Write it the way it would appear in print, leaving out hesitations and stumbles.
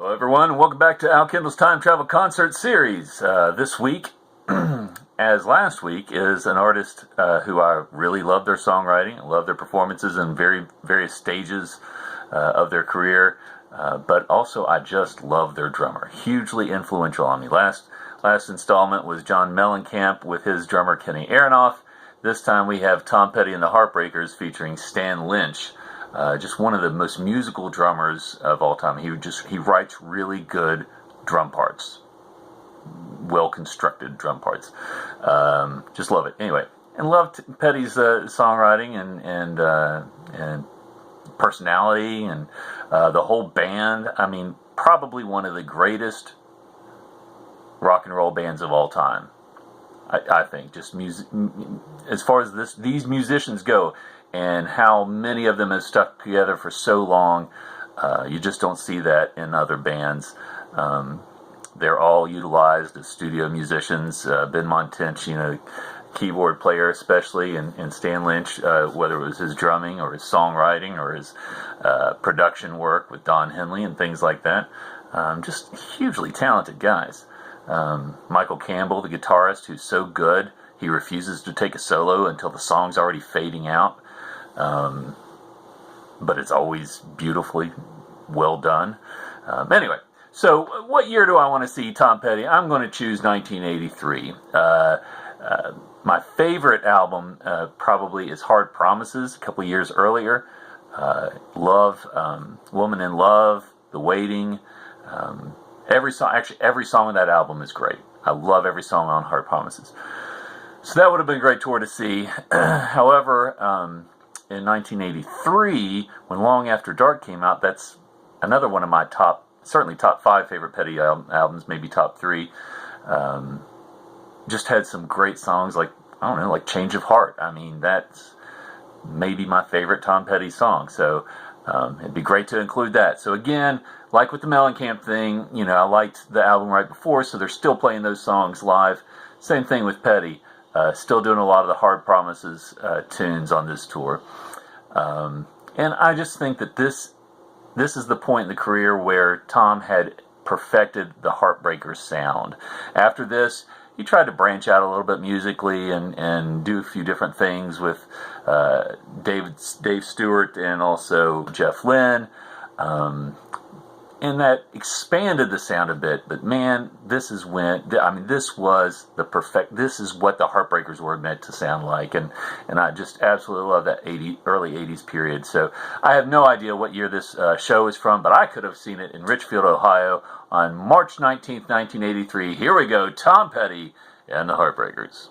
Hello everyone, welcome back to Al Kendall's Time Travel Concert Series. This week, as last week, is an artist who I really love their songwriting, love their performances in various stages of their career, but also I just love their drummer. Hugely influential on me. Last installment was John Mellencamp with his drummer Kenny Aronoff. This time we have Tom Petty and the Heartbreakers featuring Stan Lynch. Just one of the most musical drummers of all time. He writes really good drum parts, well constructed drum parts. Just love it. Anyway, and loved Petty's songwriting and personality and the whole band. I mean, probably one of the greatest rock and roll bands of all time. I think just music, as far as these musicians go, and how many of them have stuck together for so long, you just don't see that in other bands. They're all utilized as studio musicians. Ben Montench, keyboard player especially, and Stan Lynch, whether it was his drumming or his songwriting or his production work with Don Henley and things like that. Just hugely talented guys. Michael Campbell, the guitarist, who's so good, he refuses to take a solo until the song's already fading out. But it's always beautifully well done. Anyway, so what year do I want to see Tom Petty? I'm going to choose 1983. My favorite album probably is Hard Promises, a couple years earlier. Love, Woman in Love, The Waiting. Every song on that album is great. I love every song on Hard Promises. So that would have been a great tour to see. However, in 1983, when Long After Dark came out, that's another one of my certainly top 5 favorite Petty albums, maybe top 3. Just had some great songs like Change of Heart. I mean, that's maybe my favorite Tom Petty song. So it'd be great to include that. So again, like with the Mellencamp thing, I liked the album right before, so they're still playing those songs live. Same thing with Petty. Still doing a lot of the Hard Promises tunes on this tour. And I just think that this is the point in the career where Tom had perfected the Heartbreakers sound. After this, he tried to branch out a little bit musically and do a few different things with Dave Stewart and also Jeff Lynne. And that expanded the sound a bit, but man, this is what the Heartbreakers were meant to sound like, and I just absolutely love that early 80s period. So I have no idea what year this show is from, but I could have seen it in Richfield, Ohio on March 19th, 1983. Here we go, Tom Petty and the Heartbreakers.